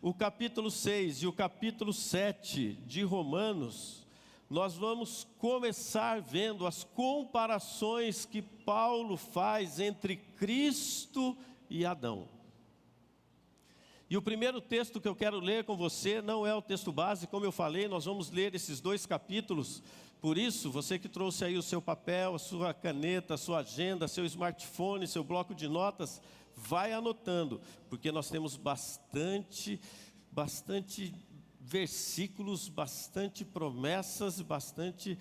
o capítulo 6 e o capítulo 7 de Romanos, nós vamos começar vendo as comparações que Paulo faz entre Cristo e Adão. E o primeiro texto que eu quero ler com você não é o texto base, como eu falei, nós vamos ler esses 2 capítulos. Por isso, você que trouxe aí o seu papel, a sua caneta, a sua agenda, seu smartphone, seu bloco de notas, vai anotando, porque nós temos bastante versículos, bastante promessas, bastante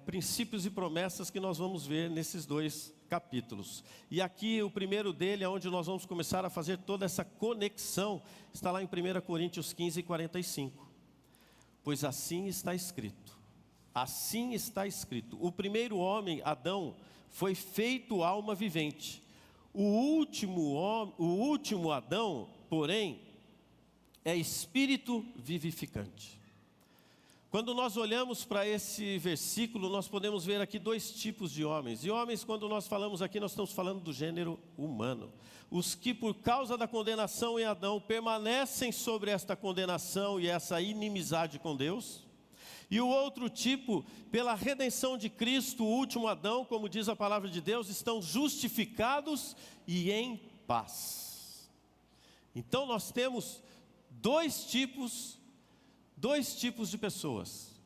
princípios e promessas que nós vamos ver nesses 2 capítulos. E aqui o primeiro dele, onde nós vamos começar a fazer toda essa conexão, está lá em 1 Coríntios 15, 45. Pois assim está escrito, o primeiro homem, Adão, foi feito alma vivente. O último Adão, porém, é espírito vivificante. Quando nós olhamos para esse versículo, nós podemos ver aqui 2 tipos de homens. E homens, quando nós falamos aqui, nós estamos falando do gênero humano. Os que por causa da condenação em Adão, permanecem sobre esta condenação e essa inimizade com Deus. E o outro tipo, pela redenção de Cristo, o último Adão, como diz a palavra de Deus, estão justificados e em paz. Então nós temos dois tipos de pessoas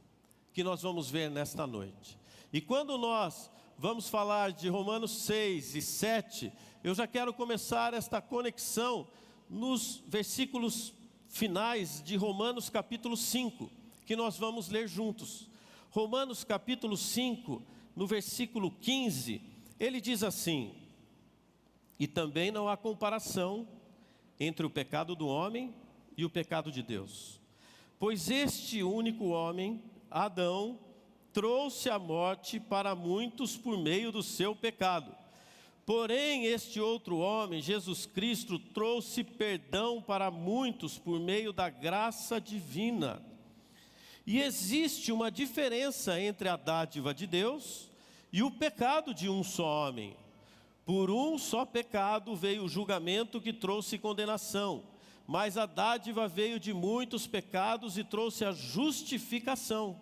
que nós vamos ver nesta noite. E quando nós vamos falar de Romanos 6 e 7, eu já quero começar esta conexão nos versículos finais de Romanos capítulo 5, que nós vamos ler juntos. Romanos capítulo 5, no versículo 15, ele diz assim: e também não há comparação entre o pecado do homem e o pecado de Deus. Pois este único homem, Adão, trouxe a morte para muitos por meio do seu pecado. Porém, este outro homem, Jesus Cristo, trouxe perdão para muitos por meio da graça divina. E existe uma diferença entre a dádiva de Deus e o pecado de um só homem. Por um só pecado veio o julgamento que trouxe condenação. Mas a dádiva veio de muitos pecados e trouxe a justificação.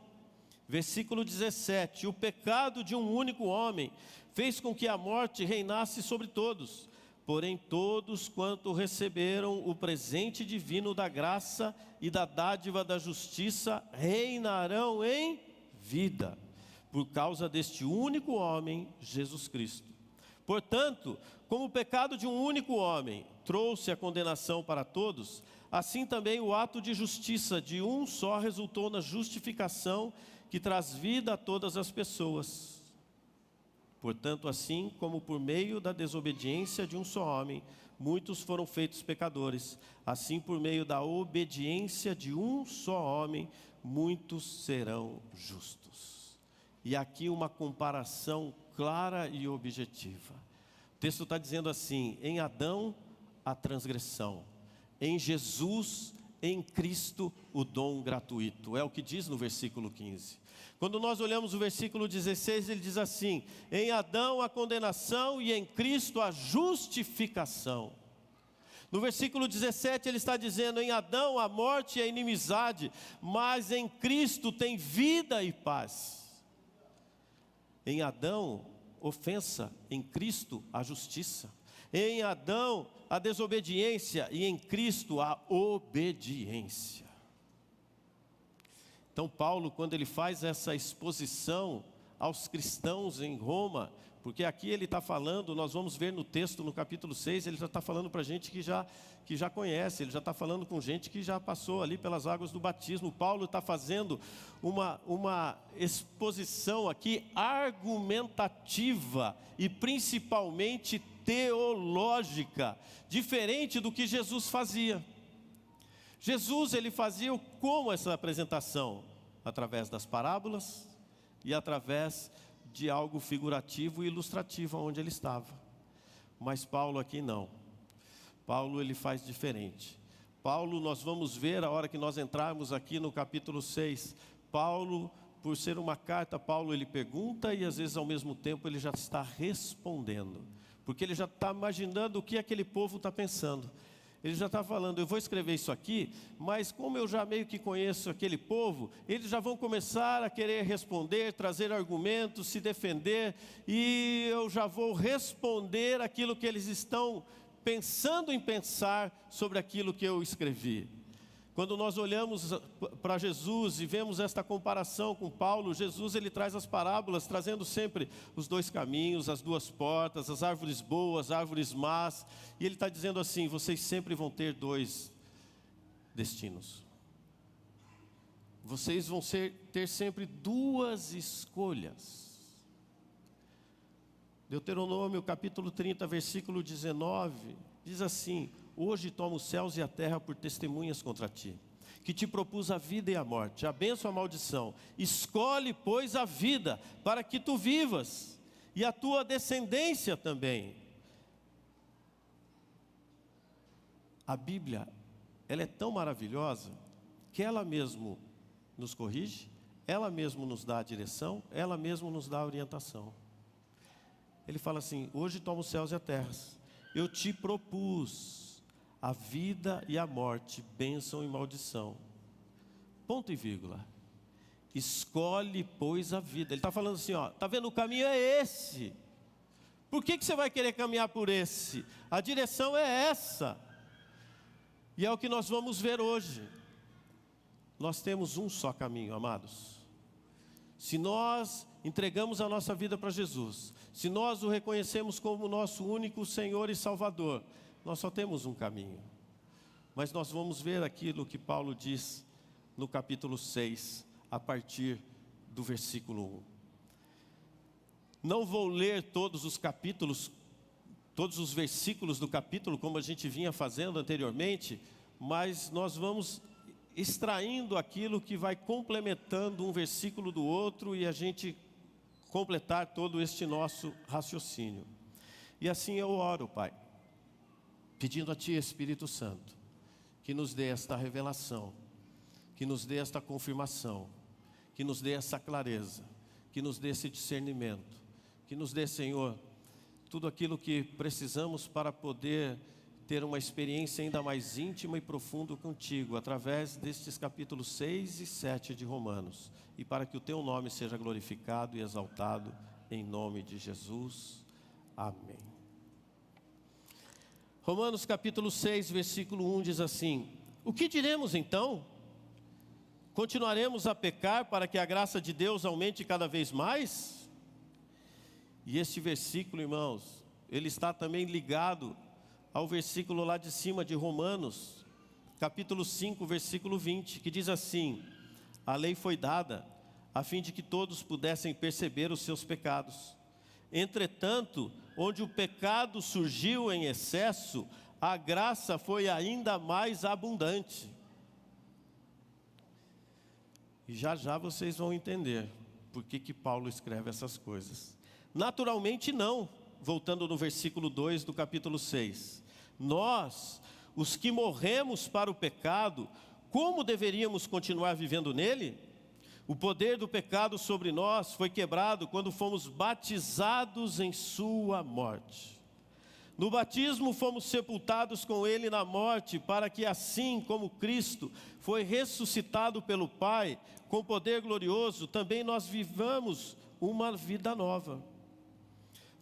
Versículo 17: o pecado de um único homem fez com que a morte reinasse sobre todos. Porém todos quanto receberam o presente divino da graça e da dádiva da justiça, reinarão em vida, por causa deste único homem, Jesus Cristo. Portanto, como o pecado de um único homem trouxe a condenação para todos, assim também o ato de justiça de um só resultou na justificação que traz vida a todas as pessoas. Portanto, assim como por meio da desobediência de um só homem, muitos foram feitos pecadores, assim por meio da obediência de um só homem, muitos serão justos. E aqui uma comparação clara e objetiva. O texto está dizendo assim: em Adão a transgressão, em Jesus, em Cristo, o dom gratuito. É o que diz no versículo 15. Quando nós olhamos o versículo 16, ele diz assim: em Adão a condenação e em Cristo a justificação. No versículo 17 ele está dizendo: em Adão a morte e a inimizade, mas em Cristo tem vida e paz. Em Adão, ofensa, em Cristo, a justiça. Em Adão, a desobediência, e em Cristo, a obediência. Então Paulo, quando ele faz essa exposição aos cristãos em Roma, porque aqui ele está falando, nós vamos ver no texto, no capítulo 6, ele já está falando para gente que já conhece, ele já está falando com gente que já passou ali pelas águas do batismo. Paulo está fazendo uma exposição aqui argumentativa e principalmente teológica, diferente do que Jesus fazia. Jesus, ele fazia como essa apresentação? Através das parábolas e através de algo figurativo e ilustrativo onde ele estava. Mas Paulo aqui não. Paulo ele faz diferente. Paulo, nós vamos ver a hora que nós entrarmos aqui no capítulo 6. Paulo, por ser uma carta, Paulo ele pergunta e às vezes ao mesmo tempo ele já está respondendo. Porque ele já está imaginando o que aquele povo está pensando. Ele já está falando, eu vou escrever isso aqui, mas como eu já meio que conheço aquele povo, eles já vão começar a querer responder, trazer argumentos, se defender, e eu já vou responder aquilo que eles estão pensando em pensar sobre aquilo que eu escrevi. Quando nós olhamos para Jesus e vemos esta comparação com Paulo, Jesus ele traz as parábolas, trazendo sempre os dois caminhos, as duas portas, as árvores boas, as árvores más, e ele está dizendo assim, vocês sempre vão ter dois destinos. Vocês vão ter sempre duas escolhas. Deuteronômio capítulo 30, versículo 19, diz assim: hoje tomo os céus e a terra por testemunhas contra ti, que te propus a vida e a morte, a bênção e a maldição. Escolhe, pois, a vida, para que tu vivas, e a tua descendência também. A Bíblia, ela é tão maravilhosa, que ela mesmo nos corrige, ela mesmo nos dá a direção, ela mesmo nos dá a orientação. Ele fala assim, hoje tomo os céus e a terra, eu te propus a vida e a morte, bênção e maldição. Ponto e vírgula. Escolhe, pois, a vida. Ele está falando assim, ó, está vendo, o caminho é esse. Por que você vai querer caminhar por esse? A direção é essa. E é o que nós vamos ver hoje. Nós temos um só caminho, amados. Se nós entregamos a nossa vida para Jesus, se nós o reconhecemos como nosso único Senhor e Salvador, nós só temos um caminho. Mas nós vamos ver aquilo que Paulo diz no capítulo 6, a partir do versículo 1. Não vou ler todos os capítulos, todos os versículos do capítulo, como a gente vinha fazendo anteriormente, mas nós vamos extraindo aquilo que vai complementando um versículo do outro e a gente completar todo este nosso raciocínio. E assim eu oro, Pai, pedindo a Ti, Espírito Santo, que nos dê esta revelação, que nos dê esta confirmação, que nos dê essa clareza, que nos dê esse discernimento, que nos dê, Senhor, tudo aquilo que precisamos para poder ter uma experiência ainda mais íntima e profunda contigo, através destes capítulos 6 e 7 de Romanos, e para que o Teu nome seja glorificado e exaltado, em nome de Jesus. Amém. Romanos capítulo 6, versículo 1 diz assim: o que diremos então? Continuaremos a pecar para que a graça de Deus aumente cada vez mais? E este versículo, irmãos, ele está também ligado ao versículo lá de cima de Romanos, capítulo 5, versículo 20, que diz assim: a lei foi dada a fim de que todos pudessem perceber os seus pecados. Entretanto, onde o pecado surgiu em excesso, a graça foi ainda mais abundante. E já já vocês vão entender por que Paulo escreve essas coisas. Naturalmente não, voltando no versículo 2 do capítulo 6. Nós, os que morremos para o pecado, como deveríamos continuar vivendo nele? O poder do pecado sobre nós foi quebrado quando fomos batizados em sua morte. No batismo fomos sepultados com ele na morte, para que assim como Cristo foi ressuscitado pelo Pai, com poder glorioso, também nós vivamos uma vida nova.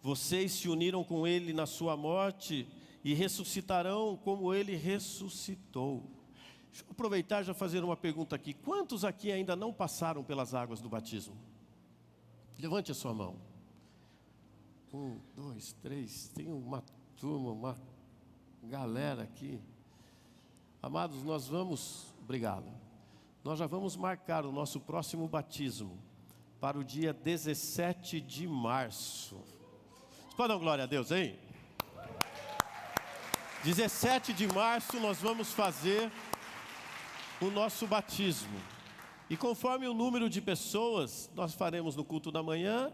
Vocês se uniram com ele na sua morte e ressuscitarão como ele ressuscitou. Deixa eu aproveitar e já fazer uma pergunta aqui. Quantos aqui ainda não passaram pelas águas do batismo? Levante a sua mão. 1, 2, 3, tem uma turma, uma galera aqui. Amados, nós vamos, obrigado. Nós já vamos marcar o nosso próximo batismo para o dia 17 de março. Vocês podem dar glória a Deus, hein? 17 de março nós vamos fazer o nosso batismo. E conforme o número de pessoas, nós faremos no culto da manhã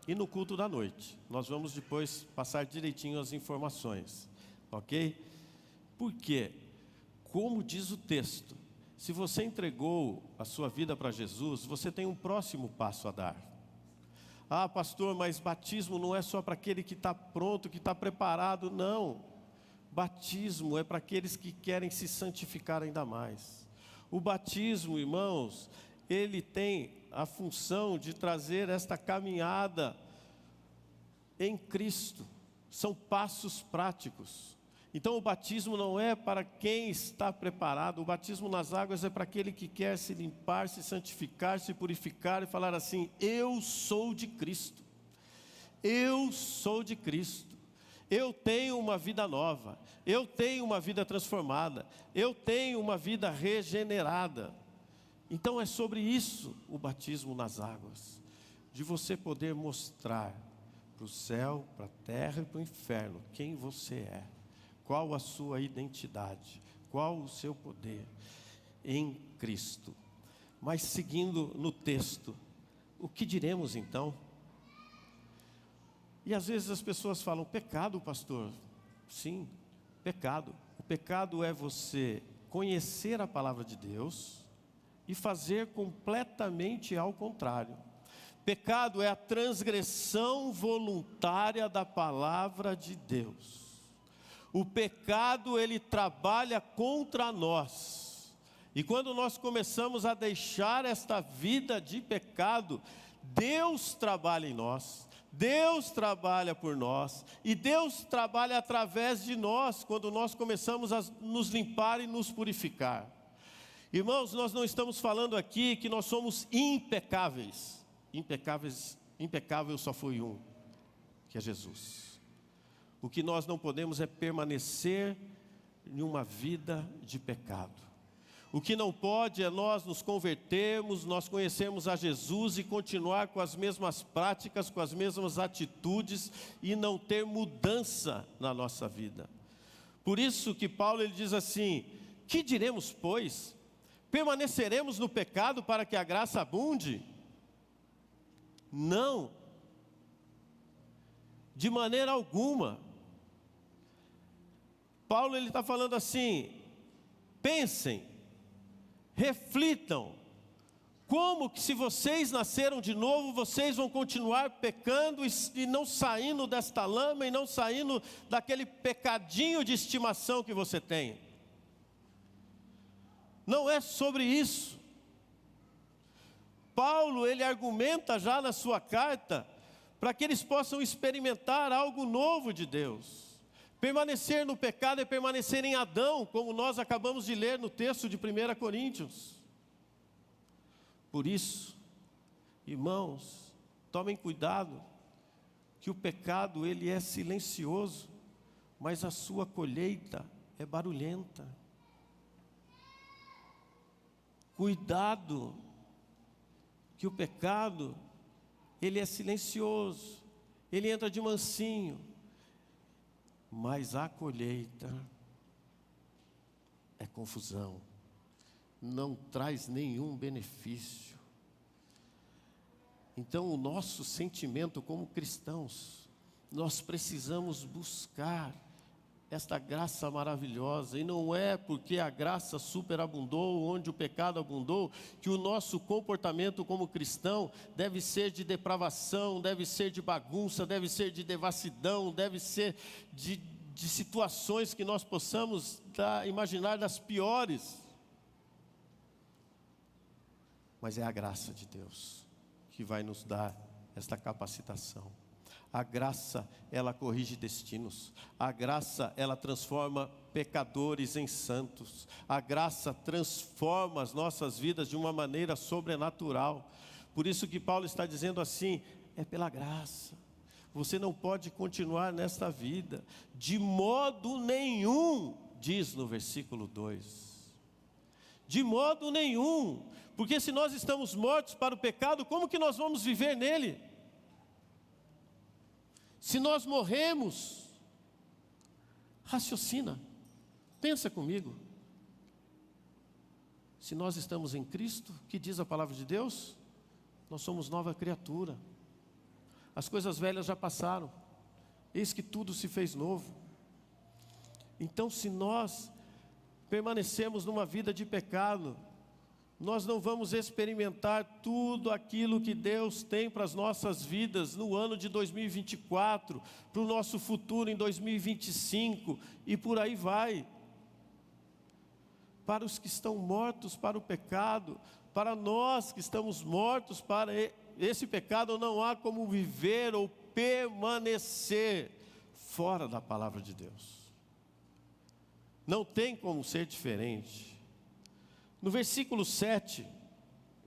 e no culto da noite. Nós vamos depois passar direitinho as informações, ok? Por quê? Como diz o texto, se você entregou a sua vida para Jesus, você tem um próximo passo a dar. Ah, pastor, mas batismo não é só para aquele que está pronto, que está preparado, não. Batismo é para aqueles que querem se santificar ainda mais. O batismo, irmãos, ele tem a função de trazer esta caminhada em Cristo. São passos práticos. Então o batismo não é para quem está preparado. O batismo nas águas é para aquele que quer se limpar, se santificar, se purificar e falar assim: eu sou de Cristo. Eu sou de Cristo. Eu tenho uma vida nova, eu tenho uma vida transformada, eu tenho uma vida regenerada. Então é sobre isso o batismo nas águas, de você poder mostrar para o céu, para a terra e para o inferno quem você é, qual a sua identidade, qual o seu poder em Cristo. Mas seguindo no texto, o que diremos então? E às vezes as pessoas falam: pecado, pastor. Sim, pecado. O pecado é você conhecer a palavra de Deus e fazer completamente ao contrário. Pecado é a transgressão voluntária da palavra de Deus. O pecado, ele trabalha contra nós. E quando nós começamos a deixar esta vida de pecado, Deus trabalha em nós. Deus trabalha por nós, e Deus trabalha através de nós, quando nós começamos a nos limpar e nos purificar. Irmãos, nós não estamos falando aqui que nós somos impecáveis. Impecável só foi um, que é Jesus. O que nós não podemos é permanecer em uma vida de pecado. O que não pode é nós nos convertermos, nós conhecermos a Jesus e continuar com as mesmas práticas, com as mesmas atitudes e não ter mudança na nossa vida. Por isso que Paulo ele diz assim: que diremos, pois? Permaneceremos no pecado para que a graça abunde? Não, de maneira alguma. Paulo ele está falando assim: pensem, reflitam, como que se vocês nasceram de novo, vocês vão continuar pecando e não saindo desta lama, e não saindo daquele pecadinho de estimação que você tem. Não é sobre isso. Paulo, ele argumenta já na sua carta, para que eles possam experimentar algo novo de Deus. Permanecer no pecado é permanecer em Adão, como nós acabamos de ler no texto de 1 Coríntios. Por isso, irmãos, tomem cuidado, que o pecado ele é silencioso, mas a sua colheita é barulhenta. Cuidado, que o pecado ele é silencioso, ele entra de mansinho, mas a colheita é confusão, não traz nenhum benefício. Então o nosso sentimento como cristãos, nós precisamos buscar esta graça maravilhosa, e não é porque a graça superabundou, onde o pecado abundou, que o nosso comportamento como cristão deve ser de depravação, deve ser de bagunça, deve ser de devassidão, deve ser de situações que nós possamos imaginar das piores. Mas é a graça de Deus que vai nos dar esta capacitação. A graça, ela corrige destinos. A graça, ela transforma pecadores em santos. A graça transforma as nossas vidas de uma maneira sobrenatural. Por isso que Paulo está dizendo assim: é pela graça. Você não pode continuar nesta vida de modo nenhum, diz no versículo 2. De modo nenhum, porque se nós estamos mortos para o pecado, como que nós vamos viver nele? Se nós morremos, raciocina, pensa comigo. Se nós estamos em Cristo, que diz a palavra de Deus? Nós somos nova criatura. As coisas velhas já passaram, eis que tudo se fez novo. Então, se nós permanecemos numa vida de pecado, nós não vamos experimentar tudo aquilo que Deus tem para as nossas vidas no ano de 2024, para o nosso futuro em 2025 e por aí vai. Para os que estão mortos para o pecado, para nós que estamos mortos para esse pecado, não há como viver ou permanecer fora da palavra de Deus. Não tem como ser diferente. No versículo 7,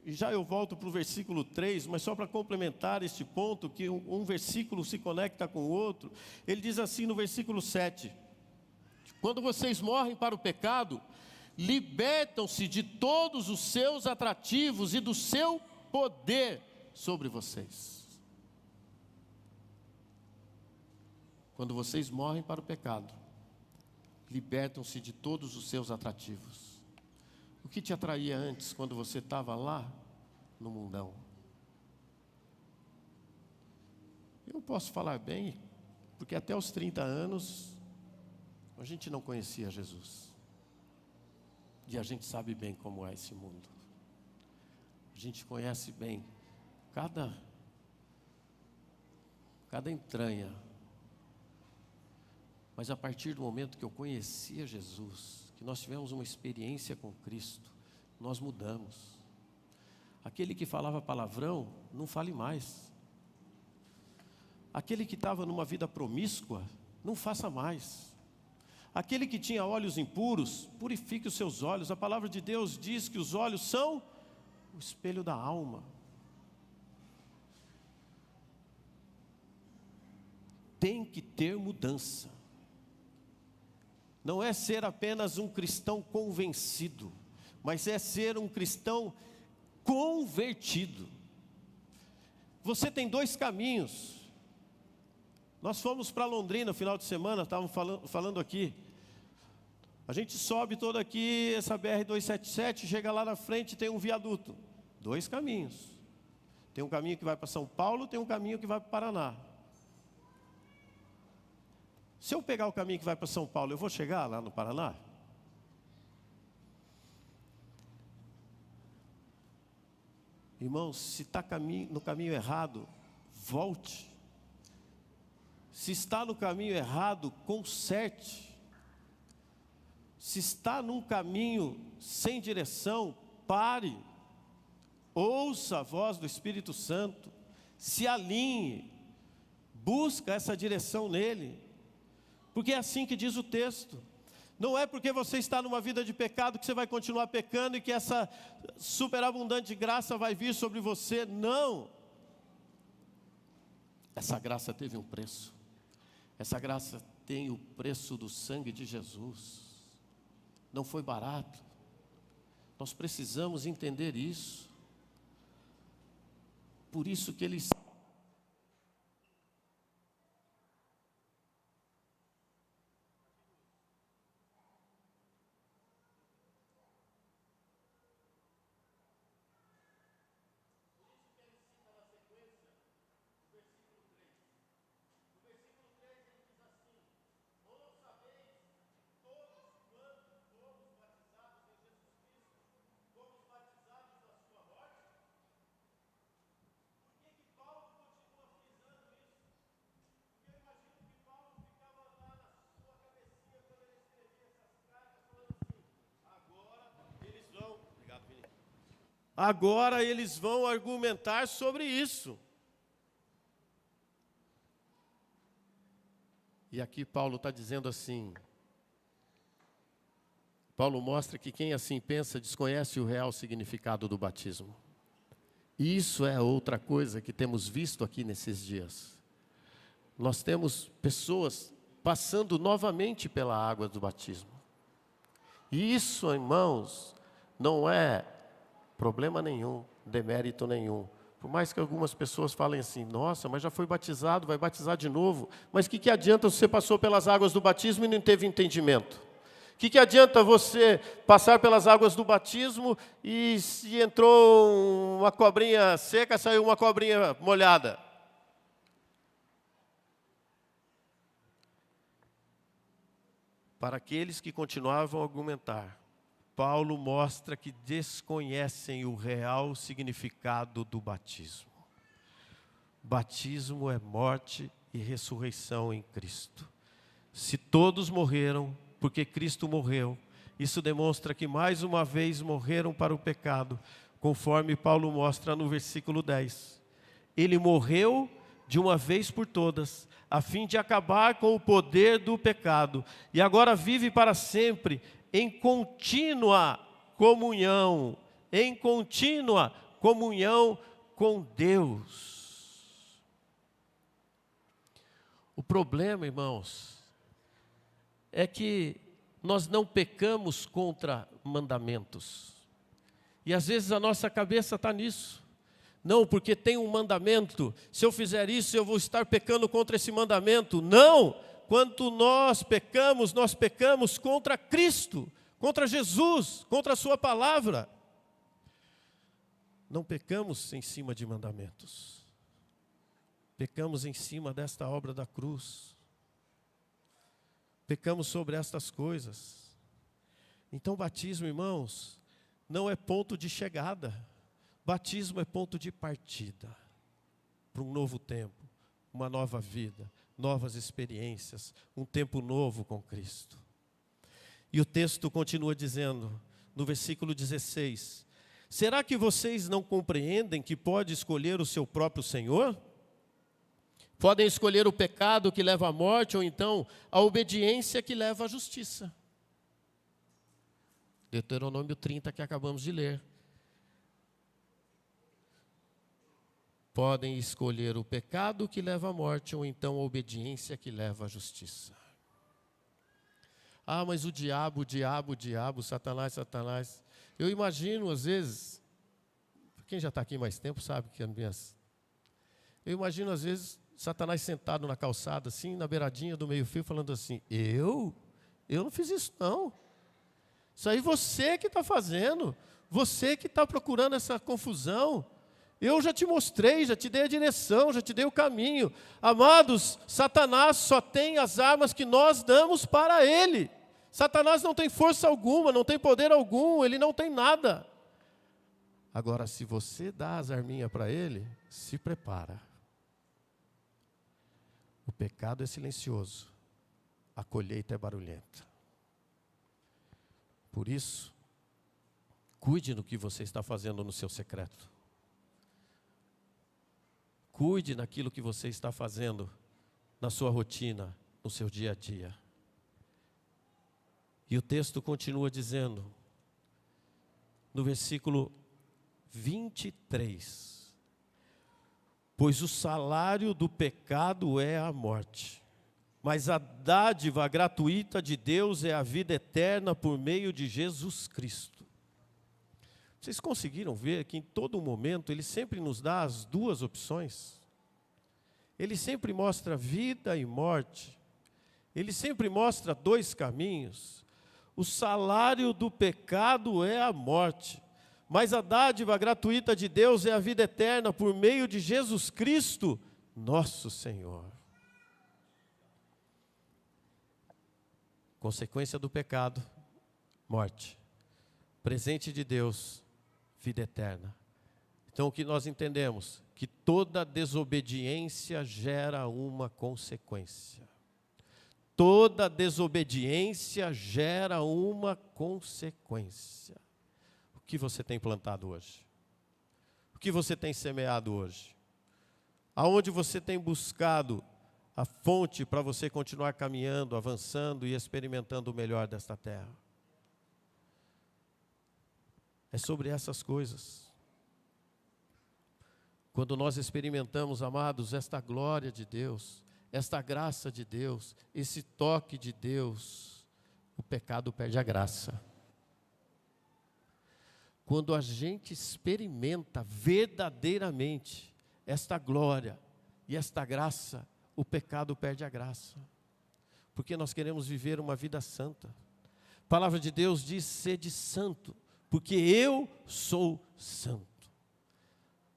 e já eu volto para o versículo 3, mas só para complementar este ponto, que um versículo se conecta com o outro, ele diz assim no versículo 7, quando vocês morrem para o pecado, libertam-se de todos os seus atrativos e do seu poder sobre vocês. Quando vocês morrem para o pecado, libertam-se de todos os seus atrativos. O que te atraía antes, quando você estava lá no mundão? Eu posso falar bem, porque até os 30 anos, a gente não conhecia Jesus. E a gente sabe bem como é esse mundo. A gente conhece bem cada entranha. Mas a partir do momento que eu conhecia Jesus, que nós tivemos uma experiência com Cristo, nós mudamos. Aquele que falava palavrão, não fale mais. Aquele que estava numa vida promíscua, não faça mais. Aquele que tinha olhos impuros, purifique os seus olhos. A palavra de Deus diz que os olhos são o espelho da alma. Tem que ter mudança. Não é ser apenas um cristão convencido, mas é ser um cristão convertido. Você tem dois caminhos. Nós fomos para Londrina no final de semana, estávamos falando aqui. A gente sobe toda aqui, essa BR-277, chega lá na frente, tem um viaduto. Dois caminhos. Tem um caminho que vai para São Paulo, tem um caminho que vai para o Paraná. Se eu pegar o caminho que vai para São Paulo, eu vou chegar lá no Paraná? Irmãos, se está no caminho errado, volte. Se está no caminho errado, conserte. Se está num caminho sem direção, pare. Ouça a voz do Espírito Santo. Se alinhe. Busca essa direção nele. Porque é assim que diz o texto. Não é porque você está numa vida de pecado que você vai continuar pecando e que essa superabundante graça vai vir sobre você. Não. Essa graça teve um preço. Essa graça tem o preço do sangue de Jesus. Não foi barato. Nós precisamos entender isso. Por isso que ele agora eles vão argumentar sobre isso. E aqui Paulo está dizendo assim, Paulo mostra que quem assim pensa desconhece o real significado do batismo. E isso é outra coisa que temos visto aqui nesses dias. Nós temos pessoas passando novamente pela água do batismo. E isso, irmãos, não é problema nenhum, demérito nenhum. Por mais que algumas pessoas falem assim, nossa, mas já foi batizado, vai batizar de novo. Mas o que adianta você passou pelas águas do batismo e não teve entendimento? O que adianta você passar pelas águas do batismo e se entrou uma cobrinha seca, saiu uma cobrinha molhada? Para aqueles que continuavam a argumentar, Paulo mostra que desconhecem o real significado do batismo. Batismo é morte e ressurreição em Cristo. Se todos morreram, porque Cristo morreu, isso demonstra que mais uma vez morreram para o pecado, conforme Paulo mostra no versículo 10. Ele morreu de uma vez por todas, a fim de acabar com o poder do pecado, e agora vive para sempre em contínua comunhão com Deus. O problema, irmãos, é que nós não pecamos contra mandamentos. E às vezes a nossa cabeça está nisso. Não, porque tem um mandamento, se eu fizer isso eu vou estar pecando contra esse mandamento. Não! Quando nós pecamos contra Cristo, contra Jesus, contra a sua palavra. Não pecamos em cima de mandamentos. Pecamos em cima desta obra da cruz. Pecamos sobre estas coisas. Então, batismo, irmãos, não é ponto de chegada. Batismo é ponto de partida para um novo tempo, uma nova vida, novas experiências, um tempo novo com Cristo. E o texto continua dizendo, no versículo 16: será que vocês não compreendem que pode escolher o seu próprio Senhor? Podem escolher o pecado que leva à morte, ou então a obediência que leva à justiça. Deuteronômio 30 que acabamos de ler. Podem escolher o pecado que leva à morte, ou então a obediência que leva à justiça. Ah, mas o diabo, Satanás. Eu imagino, às vezes, quem já está aqui mais tempo sabe que eu imagino, às vezes, Satanás sentado na calçada, assim, na beiradinha do meio-fio, falando assim: Eu não fiz isso, não. Isso aí você que está fazendo, você que está procurando essa confusão. Eu já te mostrei, já te dei a direção, já te dei o caminho. Amados, Satanás só tem as armas que nós damos para ele. Satanás não tem força alguma, não tem poder algum, ele não tem nada. Agora, se você dá as arminhas para ele, se prepara. O pecado é silencioso, a colheita é barulhenta. Por isso, cuide no que você está fazendo no seu secreto. Cuide naquilo que você está fazendo na sua rotina, no seu dia a dia. E o texto continua dizendo, no versículo 23, pois o salário do pecado é a morte, mas a dádiva gratuita de Deus é a vida eterna por meio de Jesus Cristo. Vocês conseguiram ver que em todo momento Ele sempre nos dá as duas opções? Ele sempre mostra vida e morte. Ele sempre mostra dois caminhos. O salário do pecado é a morte, mas a dádiva gratuita de Deus é a vida eterna por meio de Jesus Cristo, nosso Senhor. Consequência do pecado, morte. Presente de Deus, vida eterna. Então o que nós entendemos? Que toda desobediência gera uma consequência. Toda desobediência gera uma consequência. O que você tem plantado hoje? O que você tem semeado hoje? Aonde você tem buscado a fonte para você continuar caminhando, avançando e experimentando o melhor desta terra? É sobre essas coisas. Quando nós experimentamos, amados, esta glória de Deus, esta graça de Deus, esse toque de Deus, o pecado perde a graça. Quando a gente experimenta verdadeiramente esta glória e esta graça, o pecado perde a graça. Porque nós queremos viver uma vida santa. A palavra de Deus diz: sede santo, porque eu sou santo.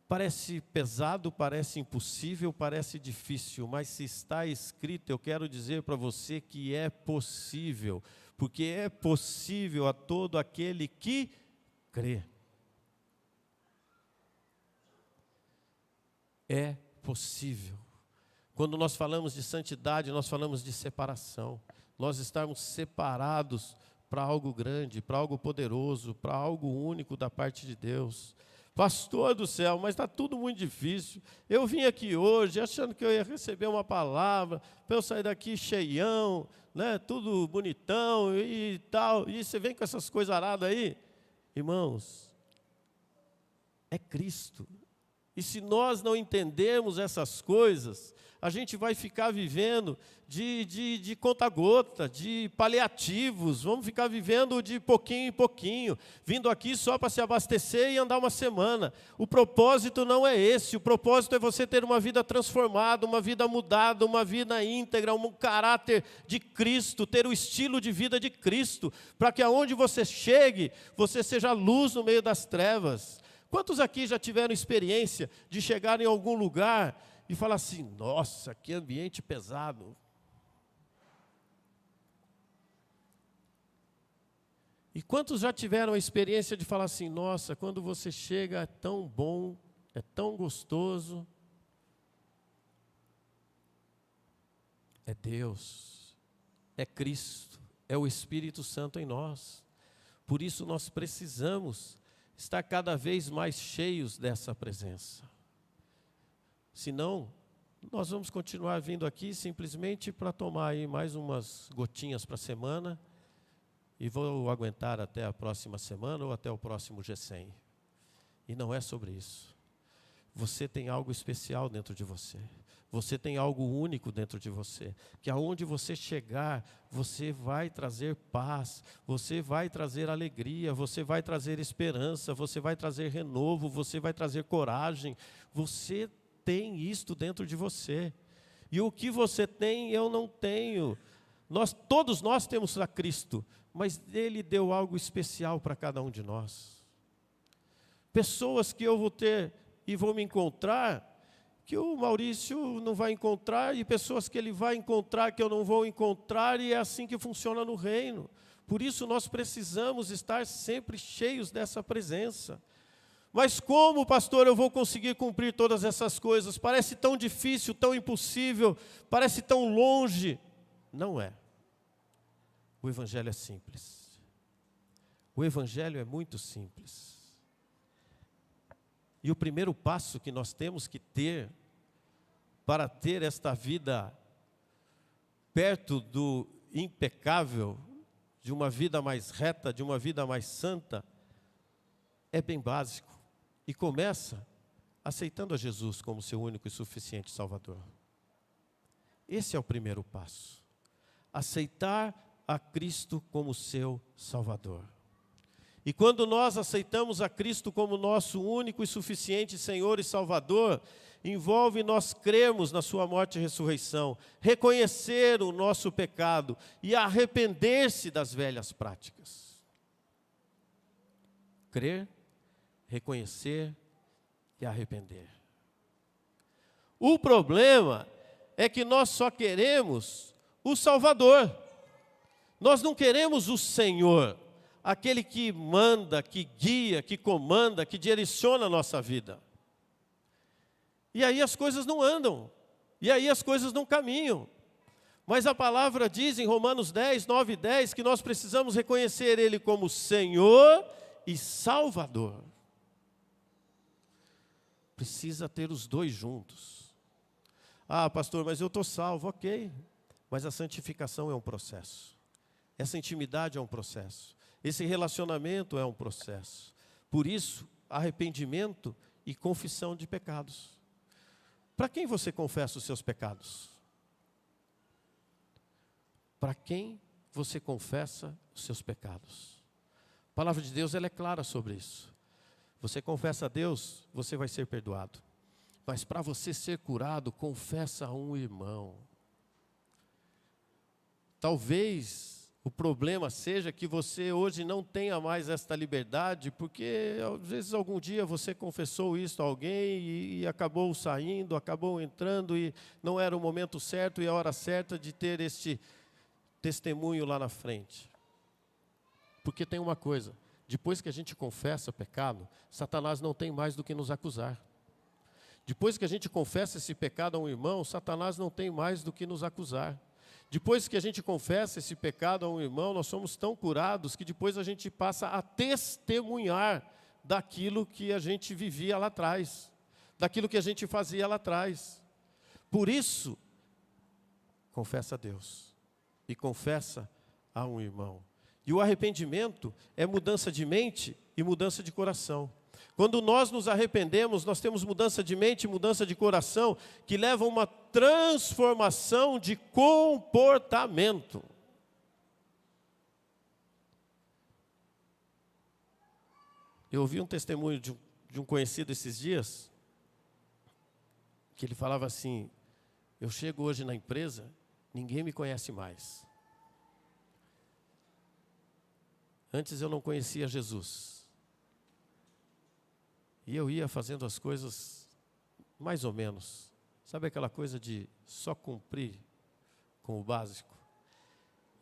Parece pesado, parece impossível, parece difícil, mas se está escrito, eu quero dizer para você que é possível, porque é possível a todo aquele que crê. É possível. Quando nós falamos de santidade, nós falamos de separação. Nós estamos separados para algo grande, para algo poderoso, para algo único da parte de Deus. Pastor do céu, mas está tudo muito difícil. Eu vim aqui hoje achando que eu ia receber uma palavra, para eu sair daqui cheião, né, tudo bonitão e tal. E você vem com essas coisas aradas aí. Irmãos, é Cristo. E se nós não entendermos essas coisas, a gente vai ficar vivendo de conta-gota, de paliativos, vamos ficar vivendo de pouquinho em pouquinho, vindo aqui só para se abastecer e andar uma semana. O propósito não é esse, o propósito é você ter uma vida transformada, uma vida mudada, uma vida íntegra, um caráter de Cristo, ter o estilo de vida de Cristo, para que aonde você chegue, você seja luz no meio das trevas. Quantos aqui já tiveram experiência de chegar em algum lugar e falar assim, nossa, que ambiente pesado. E quantos já tiveram a experiência de falar assim, nossa, quando você chega é tão bom, é tão gostoso. É Deus, é Cristo, é o Espírito Santo em nós. Por isso nós precisamos estar cada vez mais cheios dessa presença. Senão, nós vamos continuar vindo aqui simplesmente para tomar aí mais umas gotinhas para a semana e vou aguentar até a próxima semana ou até o próximo G100. E não é sobre isso. Você tem algo especial dentro de você. Você tem algo único dentro de você, que aonde você chegar, você vai trazer paz, você vai trazer alegria, você vai trazer esperança, você vai trazer renovo, você vai trazer coragem. Você tem isto dentro de você. E o que você tem, eu não tenho. Todos nós temos a Cristo, mas Ele deu algo especial para cada um de nós. Pessoas que eu vou ter e vou me encontrar, que o Maurício não vai encontrar, e pessoas que ele vai encontrar que eu não vou encontrar, e é assim que funciona no reino. Por isso nós precisamos estar sempre cheios dessa presença. Mas como, pastor, eu vou conseguir cumprir todas essas coisas? Parece tão difícil, tão impossível, parece tão longe. Não é. O Evangelho é simples. O Evangelho é muito simples. E o primeiro passo que nós temos que ter para ter esta vida perto do impecável, de uma vida mais reta, de uma vida mais santa, é bem básico. E começa aceitando a Jesus como seu único e suficiente Salvador. Esse é o primeiro passo. Aceitar a Cristo como seu Salvador. E quando nós aceitamos a Cristo como nosso único e suficiente Senhor e Salvador, envolve nós crermos na sua morte e ressurreição, reconhecer o nosso pecado e arrepender-se das velhas práticas. Crer, reconhecer e arrepender. O problema é que nós só queremos o Salvador. Nós não queremos o Senhor, aquele que manda, que guia, que comanda, que direciona a nossa vida. E aí as coisas não andam, e aí as coisas não caminham. Mas a palavra diz em Romanos 10, 9 e 10, que nós precisamos reconhecer Ele como Senhor e Salvador. Precisa ter os dois juntos. Ah, pastor, mas eu estou salvo, ok. Mas a santificação é um processo. Essa intimidade é um processo. Esse relacionamento é um processo. Por isso, arrependimento e confissão de pecados. Para quem você confessa os seus pecados? Para quem você confessa os seus pecados? A palavra de Deus ela é clara sobre isso. Você confessa a Deus, você vai ser perdoado. Mas para você ser curado, confessa a um irmão. Talvez o problema seja que você hoje não tenha mais esta liberdade, porque às vezes algum dia você confessou isso a alguém e acabou saindo, acabou entrando e não era o momento certo e a hora certa de ter este testemunho lá na frente. Porque tem uma coisa, depois que a gente confessa pecado, Satanás não tem mais do que nos acusar. Depois que a gente confessa esse pecado a um irmão, Satanás não tem mais do que nos acusar. Depois que a gente confessa esse pecado a um irmão, nós somos tão curados que depois a gente passa a testemunhar daquilo que a gente vivia lá atrás, daquilo que a gente fazia lá atrás. Por isso, confessa a Deus e confessa a um irmão. E o arrependimento é mudança de mente e mudança de coração. Quando nós nos arrependemos, nós temos mudança de mente e mudança de coração que levam a uma transformação de comportamento. Eu ouvi um testemunho de um conhecido esses dias, que ele falava assim: eu chego hoje na empresa, ninguém me conhece mais. Antes eu não conhecia Jesus. E eu ia fazendo as coisas mais ou menos. Sabe aquela coisa de só cumprir com o básico?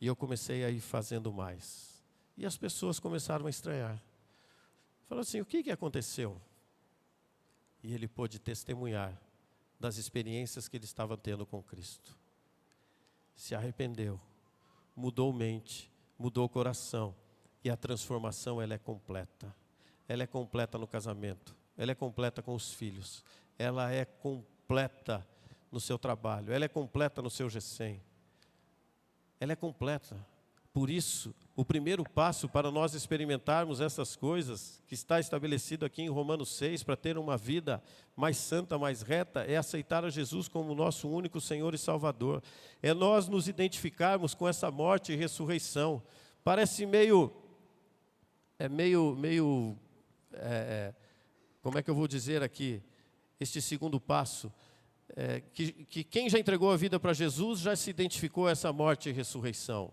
E eu comecei a ir fazendo mais. E as pessoas começaram a estranhar. Falaram assim: o que aconteceu? E ele pôde testemunhar das experiências que ele estava tendo com Cristo. Se arrependeu, mudou mente, mudou o coração. E a transformação, ela é completa. Ela é completa no casamento. Ela é completa com os filhos. Ela é completa no seu trabalho. Ela é completa no seu GECEM. Ela é completa. Por isso, o primeiro passo para nós experimentarmos essas coisas, que está estabelecido aqui em Romanos 6, para ter uma vida mais santa, mais reta, é aceitar a Jesus como nosso único Senhor e Salvador. É nós nos identificarmos com essa morte e ressurreição. Parece como é que eu vou dizer aqui, este segundo passo, que quem já entregou a vida para Jesus já se identificou a essa morte e ressurreição.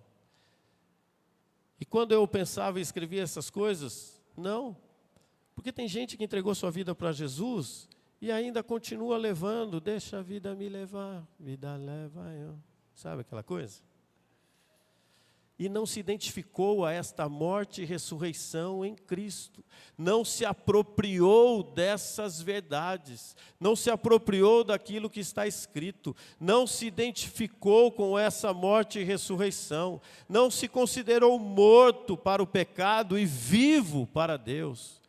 E quando eu pensava e escrevia essas coisas, não, porque tem gente que entregou sua vida para Jesus e ainda continua levando, deixa a vida me levar, vida leva eu, sabe aquela coisa? E não se identificou a esta morte e ressurreição em Cristo. Não se apropriou dessas verdades. Não se apropriou daquilo que está escrito. Não se identificou com essa morte e ressurreição. Não se considerou morto para o pecado e vivo para Deus.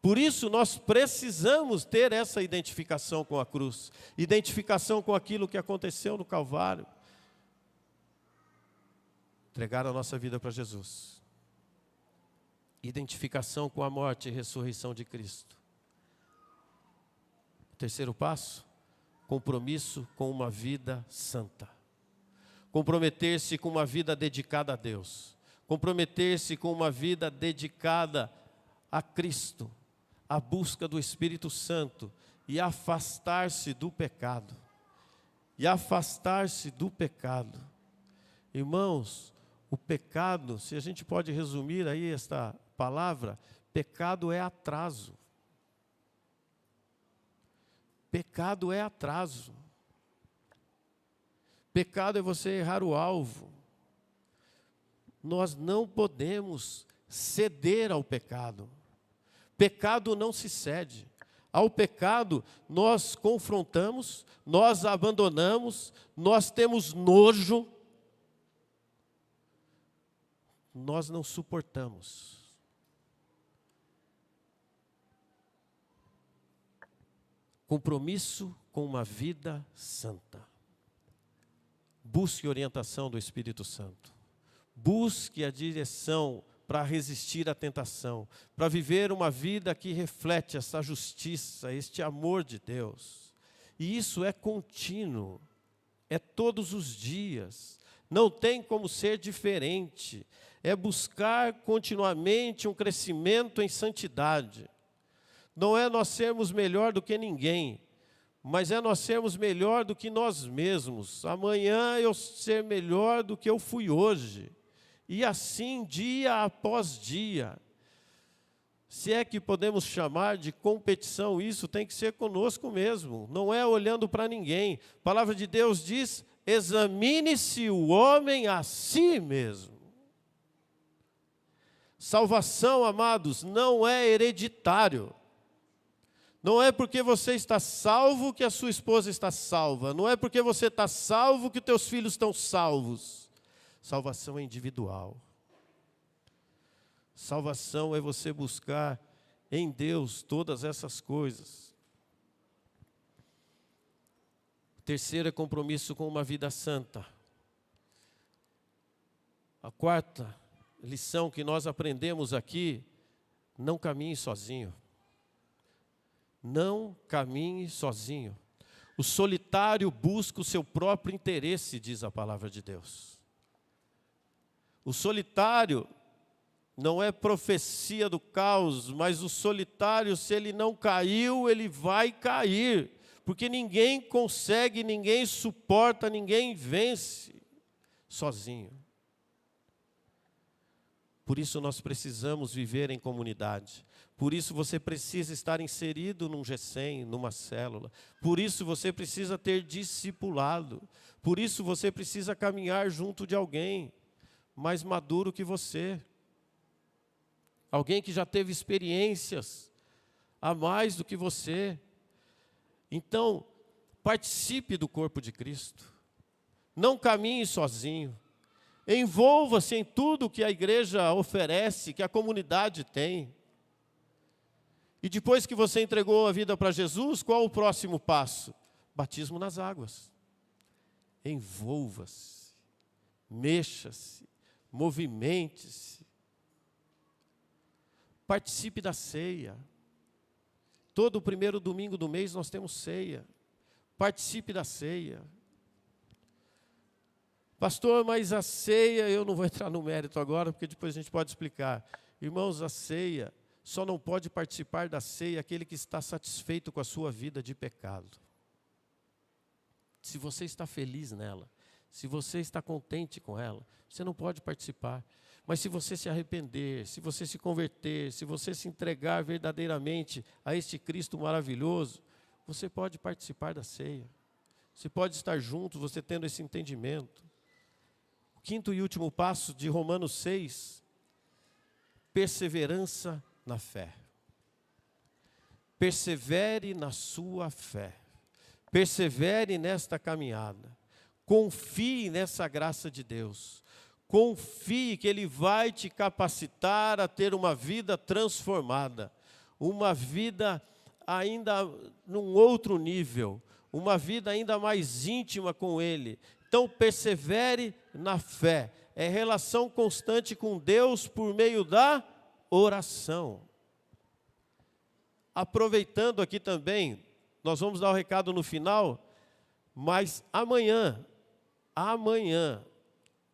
Por isso nós precisamos ter essa identificação com a cruz. Identificação com aquilo que aconteceu no Calvário. Entregar a nossa vida para Jesus. Identificação com a morte e ressurreição de Cristo. Terceiro passo, compromisso com uma vida santa. Comprometer-se com uma vida dedicada a Deus. Comprometer-se com uma vida dedicada a Cristo. A busca do Espírito Santo e afastar-se do pecado. E afastar-se do pecado. Irmãos, o pecado, se a gente pode resumir aí esta palavra, pecado é atraso. Pecado é atraso. Pecado é você errar o alvo. Nós não podemos ceder ao pecado. Pecado não se cede. Ao pecado nós confrontamos, nós abandonamos, nós temos nojo. Nós não suportamos. Compromisso com uma vida santa. Busque orientação do Espírito Santo. Busque a direção para resistir à tentação, para viver uma vida que reflete essa justiça, este amor de Deus. E isso é contínuo, é todos os dias, não tem como ser diferente. É buscar continuamente um crescimento em santidade. Não é nós sermos melhor do que ninguém, mas é nós sermos melhor do que nós mesmos. Amanhã eu ser melhor do que eu fui hoje. E assim, dia após dia. Se é que podemos chamar de competição, isso tem que ser conosco mesmo. Não é olhando para ninguém. A palavra de Deus diz: examine-se o homem a si mesmo. Salvação, amados, não é hereditário. Não é porque você está salvo que a sua esposa está salva. Não é porque você está salvo que os teus filhos estão salvos. Salvação é individual. Salvação é você buscar em Deus todas essas coisas. Terceiro é compromisso com uma vida santa. A quarta lição que nós aprendemos aqui, não caminhe sozinho. Não caminhe sozinho. O solitário busca o seu próprio interesse, diz a palavra de Deus. O solitário não é profecia do caos, mas o solitário, se ele não caiu, ele vai cair. Porque ninguém consegue, ninguém suporta, ninguém vence sozinho. Por isso nós precisamos viver em comunidade. Por isso você precisa estar inserido num GCEM, numa célula. Por isso você precisa ter discipulado. Por isso você precisa caminhar junto de alguém mais maduro que você. Alguém que já teve experiências a mais do que você. Então, participe do corpo de Cristo. Não caminhe sozinho. Envolva-se em tudo que a igreja oferece, que a comunidade tem. E depois que você entregou a vida para Jesus, qual o próximo passo? Batismo nas águas. Envolva-se, mexa-se, movimente-se. Participe da ceia. Todo o primeiro domingo do mês nós temos ceia. Participe da ceia. Pastor, mas a ceia, eu não vou entrar no mérito agora, porque depois a gente pode explicar. Irmãos, a ceia, só não pode participar da ceia aquele que está satisfeito com a sua vida de pecado. Se você está feliz nela, se você está contente com ela, você não pode participar. Mas se você se arrepender, se você se converter, se você se entregar verdadeiramente a este Cristo maravilhoso, você pode participar da ceia. Você pode estar junto, você tendo esse entendimento. O quinto e último passo de Romanos 6, perseverança na fé. Persevere na sua fé. Persevere nesta caminhada. Confie nessa graça de Deus. Confie que Ele vai te capacitar a ter uma vida transformada. Uma vida ainda num outro nível. Uma vida ainda mais íntima com Ele. Então persevere na fé. É relação constante com Deus por meio da oração. Aproveitando aqui também, nós vamos dar o recado no final, mas amanhã,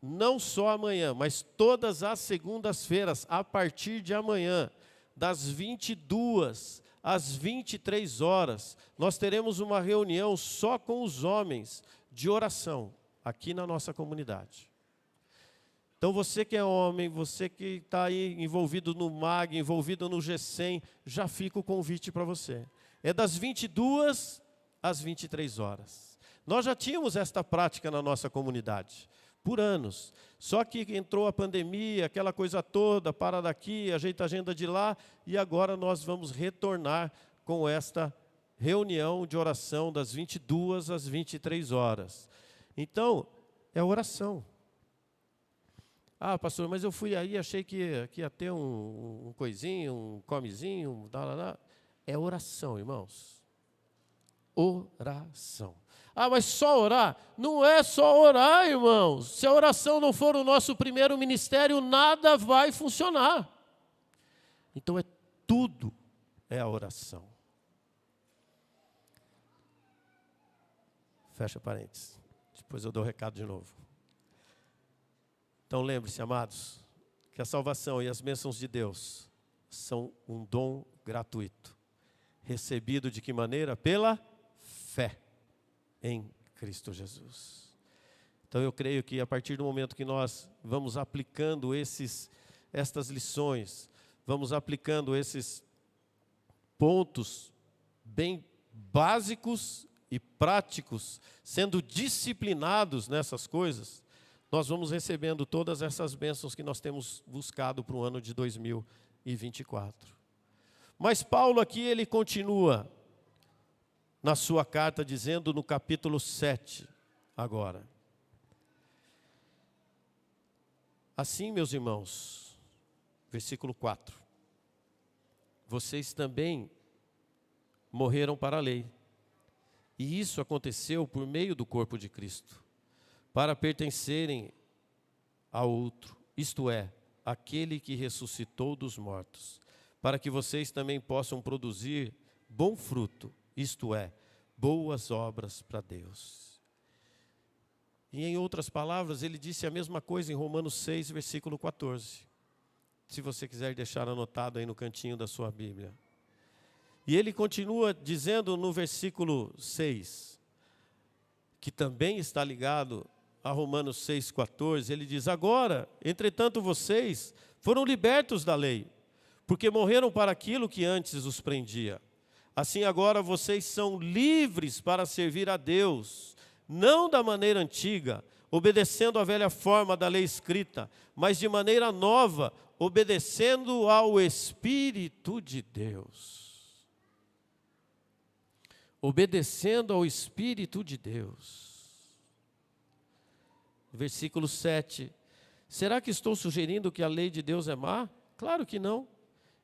não só amanhã, mas todas as segundas-feiras, a partir de amanhã, das 22 às 23 horas, nós teremos uma reunião só com os homens de oração, aqui na nossa comunidade. Então você que é homem, você que está aí envolvido no MAG, envolvido no GCEM, já fica o convite para você. É das 22 às 23 horas. Nós já tínhamos esta prática na nossa comunidade, por anos. Só que entrou a pandemia, aquela coisa toda, para daqui, ajeita a agenda de lá, e agora nós vamos retornar com esta reunião de oração das 22 às 23 horas. Então, é oração. Ah, pastor, mas eu fui aí, achei que ia ter um coisinho, um comezinho, É oração, irmãos. Oração. Ah, mas só orar? Não é só orar, irmãos. Se a oração não for o nosso primeiro ministério, nada vai funcionar. Então tudo é a oração. Fecha parênteses. Depois eu dou o recado de novo. Então lembre-se, amados, que a salvação e as bênçãos de Deus são um dom gratuito. Recebido de que maneira? Pela fé em Cristo Jesus. Então eu creio que a partir do momento que nós vamos aplicando estas lições, vamos aplicando esses pontos bem básicos e práticos, sendo disciplinados nessas coisas, nós vamos recebendo todas essas bênçãos que nós temos buscado para o ano de 2024. Mas Paulo aqui, ele continua na sua carta, dizendo no capítulo 7, agora. Assim, meus irmãos, versículo 4. Vocês também morreram para a lei. E isso aconteceu por meio do corpo de Cristo, para pertencerem a outro, isto é, aquele que ressuscitou dos mortos, para que vocês também possam produzir bom fruto, isto é, boas obras para Deus. E em outras palavras, ele disse a mesma coisa em Romanos 6, versículo 14. Se você quiser deixar anotado aí no cantinho da sua Bíblia. E ele continua dizendo no versículo 6, que também está ligado a Romanos 6,14, ele diz: agora, entretanto vocês foram libertos da lei, porque morreram para aquilo que antes os prendia. Assim agora vocês são livres para servir a Deus, não da maneira antiga, obedecendo à velha forma da lei escrita, mas de maneira nova, obedecendo ao Espírito de Deus. Obedecendo ao Espírito de Deus. Versículo 7. Será que estou sugerindo que a lei de Deus é má? Claro que não.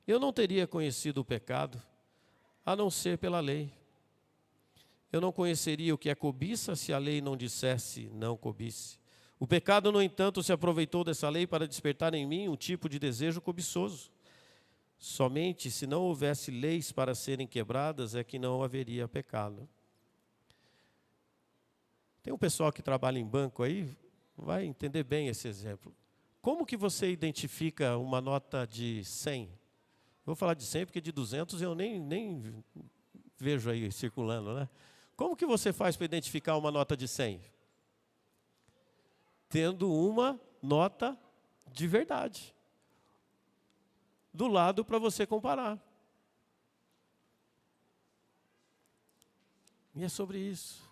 Eu não teria conhecido o pecado, a não ser pela lei. Eu não conheceria o que é cobiça se a lei não dissesse não cobice. O pecado, no entanto, se aproveitou dessa lei para despertar em mim um tipo de desejo cobiçoso. Somente se não houvesse leis para serem quebradas é que não haveria pecado. Tem um pessoal que trabalha em banco aí, vai entender bem esse exemplo. Como que você identifica uma nota de 100? Vou falar de 100 porque de 200 eu nem vejo aí circulando, né? Como que você faz para identificar uma nota de 100? Tendo uma nota de verdade do lado para você comparar. E é sobre isso.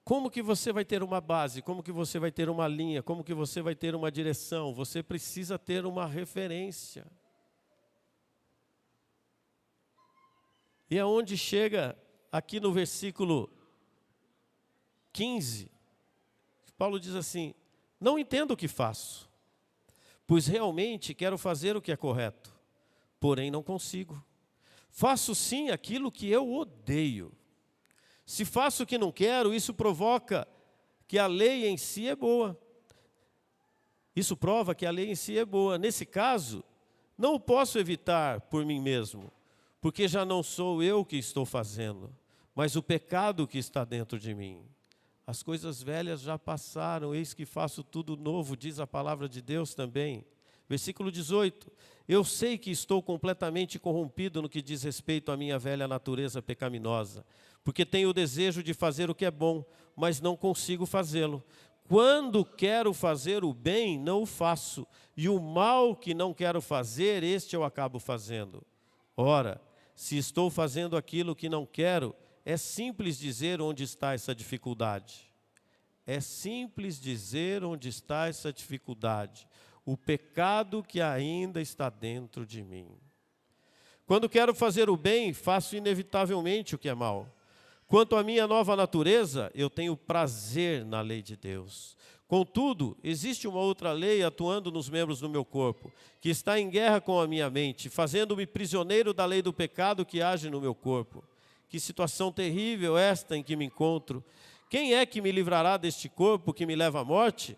Como que você vai ter uma base? Como que você vai ter uma linha? Como que você vai ter uma direção? Você precisa ter uma referência. E aonde chega aqui no versículo 15, Paulo diz assim: não entendo o que faço, pois realmente quero fazer o que é correto, porém não consigo. Faço sim aquilo que eu odeio. Se faço o que não quero, isso provoca que a lei em si é boa. Isso prova que a lei em si é boa. Nesse caso, não o posso evitar por mim mesmo, porque já não sou eu que estou fazendo, mas o pecado que está dentro de mim. As coisas velhas já passaram, eis que faço tudo novo, diz a palavra de Deus também. Versículo 18. Eu sei que estou completamente corrompido no que diz respeito à minha velha natureza pecaminosa, porque tenho o desejo de fazer o que é bom, mas não consigo fazê-lo. Quando quero fazer o bem, não o faço, e o mal que não quero fazer, este eu acabo fazendo. Ora, se estou fazendo aquilo que não quero, é simples dizer onde está essa dificuldade. É simples dizer onde está essa dificuldade. O pecado que ainda está dentro de mim. Quando quero fazer o bem, faço inevitavelmente o que é mal. Quanto à minha nova natureza, eu tenho prazer na lei de Deus. Contudo, existe uma outra lei atuando nos membros do meu corpo, que está em guerra com a minha mente, fazendo-me prisioneiro da lei do pecado que age no meu corpo. Que situação terrível esta em que me encontro. Quem é que me livrará deste corpo que me leva à morte?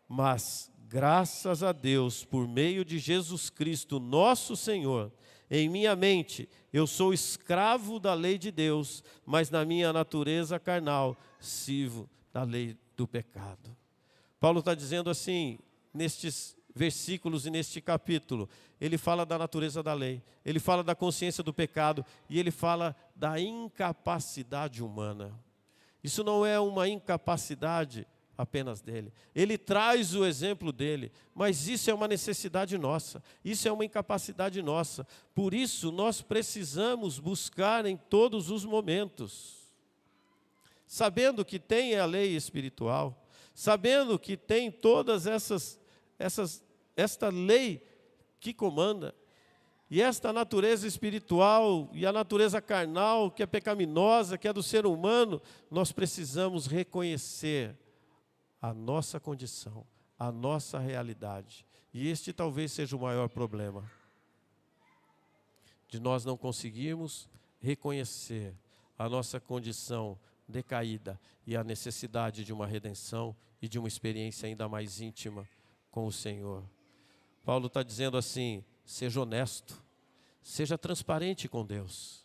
Mas, graças a Deus, por meio de Jesus Cristo, nosso Senhor, em minha mente, eu sou escravo da lei de Deus, mas na minha natureza carnal, sirvo da lei do pecado. Paulo está dizendo assim, nestes versículos e neste capítulo, ele fala da natureza da lei, ele fala da consciência do pecado e ele fala da incapacidade humana. Isso não é uma incapacidade apenas dele. Ele traz o exemplo dele, mas isso é uma necessidade nossa, isso é uma incapacidade nossa. Por isso, nós precisamos buscar em todos os momentos, sabendo que tem a lei espiritual, sabendo que tem todas esta lei que comanda, e esta natureza espiritual e a natureza carnal, que é pecaminosa, que é do ser humano, nós precisamos reconhecer a nossa condição, a nossa realidade. E este talvez seja o maior problema, de nós não conseguirmos reconhecer a nossa condição decaída e a necessidade de uma redenção e de uma experiência ainda mais íntima com o Senhor. Paulo está dizendo assim: seja honesto, seja transparente com Deus.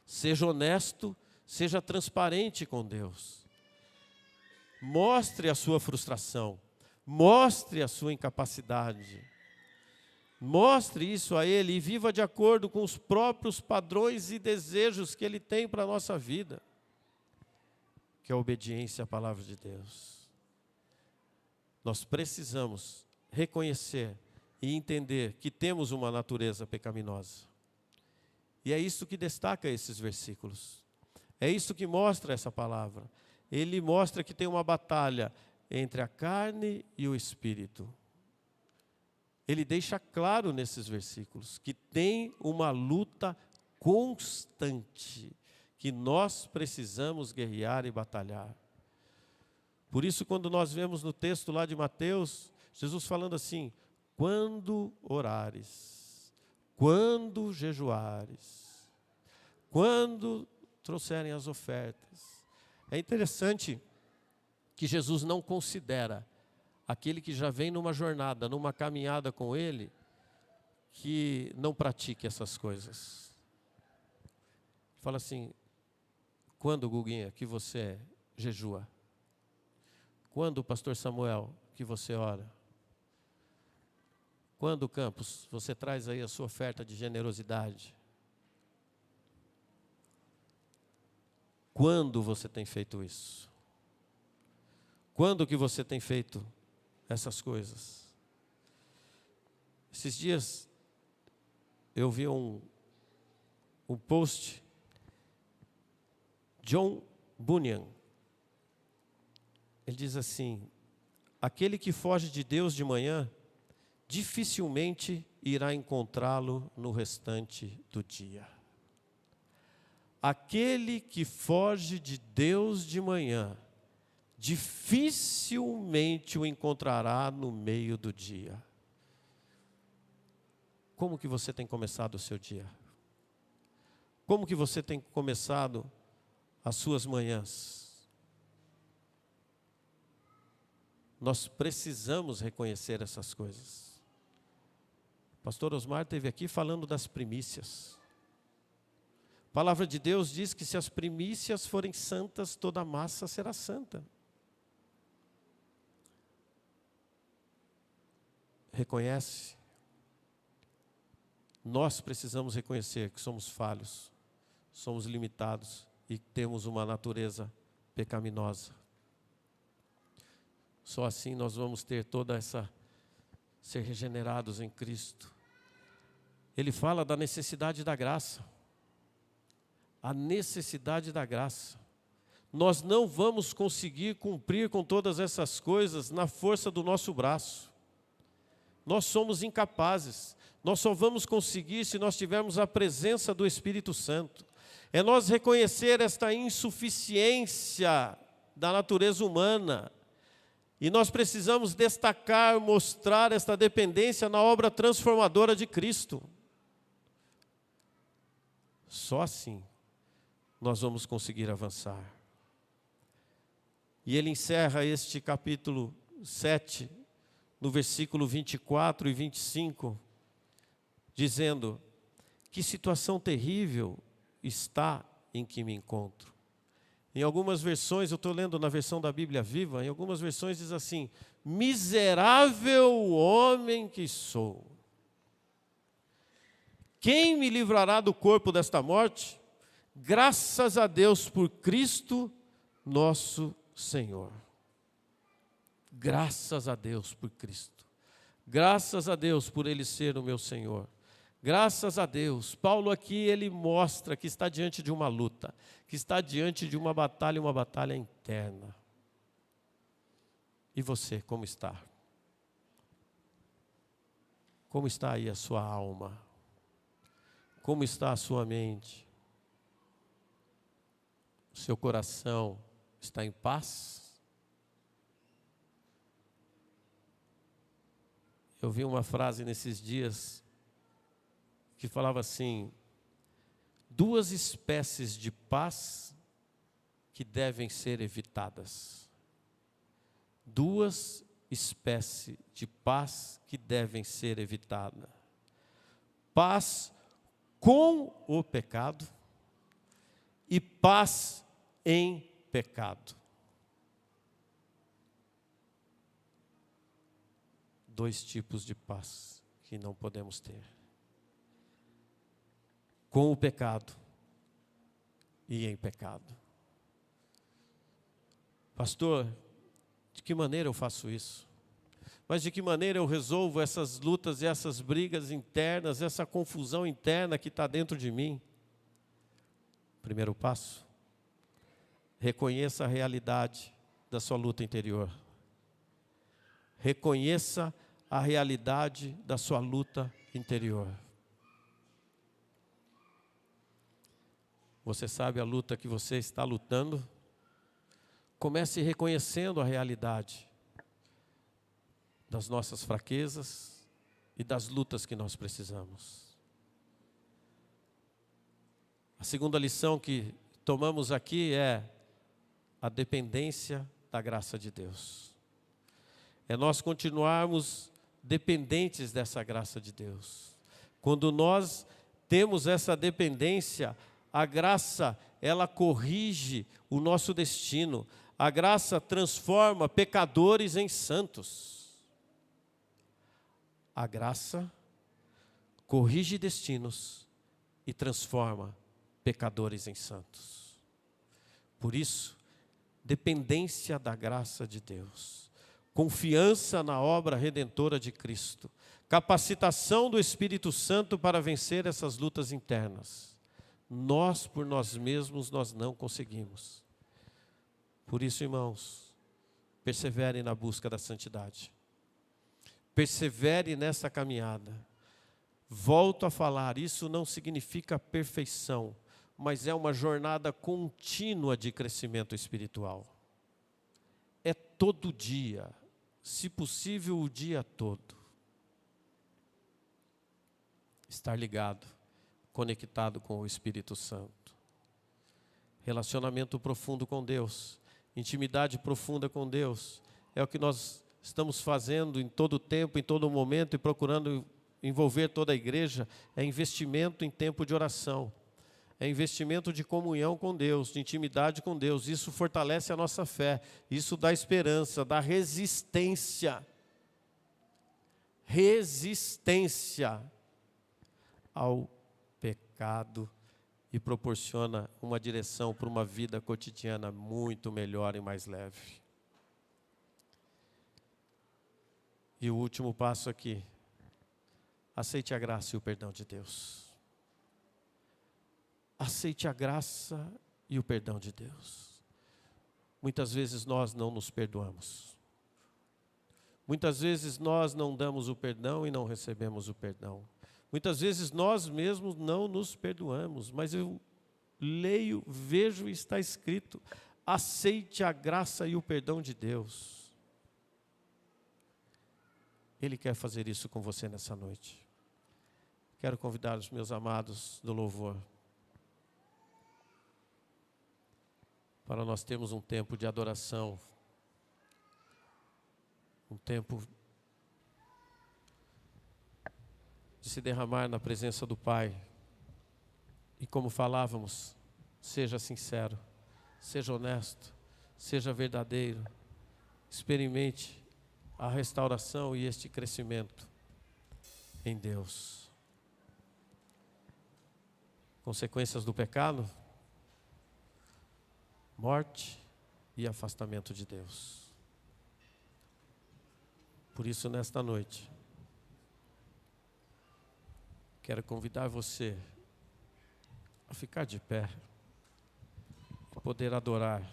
Seja honesto, seja transparente com Deus. Mostre a sua frustração, mostre a sua incapacidade. Mostre isso a Ele e viva de acordo com os próprios padrões e desejos que Ele tem para a nossa vida, que é a obediência à palavra de Deus. Nós precisamos reconhecer e entender que temos uma natureza pecaminosa. E é isso que destaca esses versículos. É isso que mostra essa palavra. Ele mostra que tem uma batalha entre a carne e o espírito. Ele deixa claro nesses versículos que tem uma luta constante, que nós precisamos guerrear e batalhar. Por isso, quando nós vemos no texto lá de Mateus, Jesus falando assim: quando orares, quando jejuares, quando trouxerem as ofertas. É interessante que Jesus não considera aquele que já vem numa jornada, numa caminhada com Ele, que não pratique essas coisas. Fala assim: quando, Guguinha, que você jejua? Quando, pastor Samuel, que você ora? Quando, Campos, você traz aí a sua oferta de generosidade? Quando você tem feito isso? Quando que você tem feito essas coisas? Esses dias eu vi um post, John Bunyan. Ele diz assim: aquele que foge de Deus de manhã, dificilmente irá encontrá-lo no restante do dia. Aquele que foge de Deus de manhã, dificilmente o encontrará no meio do dia. Como que você tem começado o seu dia? Como que você tem começado as suas manhãs? Nós precisamos reconhecer essas coisas. O pastor Osmar esteve aqui falando das primícias. A palavra de Deus diz que se as primícias forem santas, toda a massa será santa. Reconhece? Nós precisamos reconhecer que somos falhos, somos limitados e temos uma natureza pecaminosa. Só assim nós vamos ter ser regenerados em Cristo. Ele fala da necessidade da graça. A necessidade da graça. Nós não vamos conseguir cumprir com todas essas coisas na força do nosso braço. Nós somos incapazes. Nós só vamos conseguir se nós tivermos a presença do Espírito Santo. É nós reconhecer esta insuficiência da natureza humana. E nós precisamos destacar, mostrar esta dependência na obra transformadora de Cristo. Só assim nós vamos conseguir avançar. E ele encerra este capítulo 7, no versículo 24 e 25, dizendo: que situação terrível está em que me encontro. Em algumas versões, eu estou lendo na versão da Bíblia Viva, em algumas versões diz assim: miserável homem que sou. Quem me livrará do corpo desta morte? Graças a Deus por Cristo nosso Senhor. Graças a Deus por Cristo. Graças a Deus por Ele ser o meu Senhor. Graças a Deus. Paulo aqui, ele mostra que está diante de uma luta, que está diante de uma batalha interna. E você, como está? Como está aí a sua alma? Como está a sua mente? O seu coração está em paz? Eu vi uma frase nesses dias que falava assim: duas espécies de paz que devem ser evitadas. Duas espécies de paz que devem ser evitadas. Paz com o pecado e paz em pecado. Dois tipos de paz que não podemos ter. Com o pecado e em pecado. Pastor, de que maneira eu faço isso? Mas de que maneira eu resolvo essas lutas e essas brigas internas, essa confusão interna que está dentro de mim? Primeiro passo: reconheça a realidade da sua luta interior. Reconheça a realidade da sua luta interior. Você sabe a luta que você está lutando? Comece reconhecendo a realidade das nossas fraquezas e das lutas que nós precisamos. A segunda lição que tomamos aqui é a dependência da graça de Deus. É nós continuarmos dependentes dessa graça de Deus. Quando nós temos essa dependência, a graça, ela corrige o nosso destino. A graça transforma pecadores em santos. A graça corrige destinos e transforma pecadores em santos. Por isso, dependência da graça de Deus, confiança na obra redentora de Cristo, capacitação do Espírito Santo para vencer essas lutas internas. Nós, por nós mesmos, nós não conseguimos. Por isso, irmãos, perseverem na busca da santidade. Persevere nessa caminhada. Volto a falar, isso não significa perfeição, mas é uma jornada contínua de crescimento espiritual. É todo dia, se possível o dia todo. Estar ligado, conectado com o Espírito Santo. Relacionamento profundo com Deus, intimidade profunda com Deus, é o que nós estamos fazendo em todo tempo, em todo momento, e procurando envolver toda a igreja. É investimento em tempo de oração, é investimento de comunhão com Deus, de intimidade com Deus. Isso fortalece a nossa fé, isso dá esperança, dá resistência ao pecado e proporciona uma direção para uma vida cotidiana muito melhor e mais leve. E o último passo aqui: aceite a graça e o perdão de Deus. Aceite a graça e o perdão de Deus. Muitas vezes nós não nos perdoamos. Muitas vezes nós não damos o perdão e não recebemos o perdão. Muitas vezes nós mesmos não nos perdoamos, mas eu leio, vejo e está escrito: aceite a graça e o perdão de Deus. Ele quer fazer isso com você nessa noite. Quero convidar os meus amados do louvor para nós termos um tempo de adoração, um tempo de se derramar na presença do Pai. E como falávamos, seja sincero, seja honesto, seja verdadeiro, experimente a restauração e este crescimento em Deus. Consequências do pecado: morte e afastamento de Deus. Por isso, nesta noite, quero convidar você a ficar de pé e poder adorar.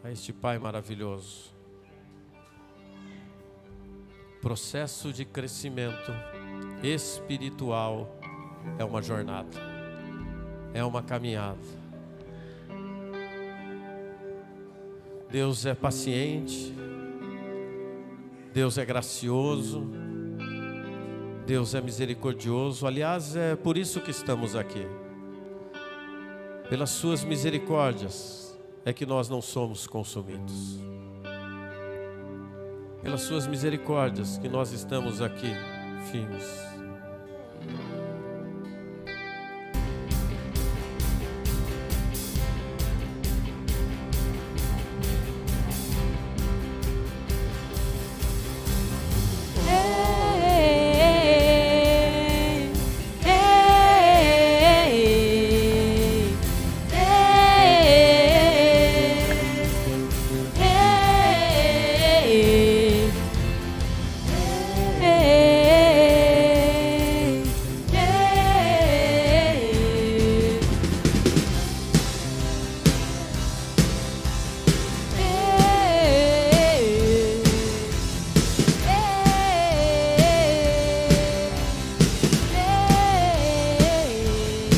a este Pai maravilhoso. Processo de crescimento espiritual é uma jornada, é uma caminhada. Deus é paciente, Deus é gracioso, Deus é misericordioso. Aliás, é por isso que estamos aqui. Pelas suas misericórdias é que nós não somos consumidos. Pelas suas misericórdias que nós estamos aqui firmes.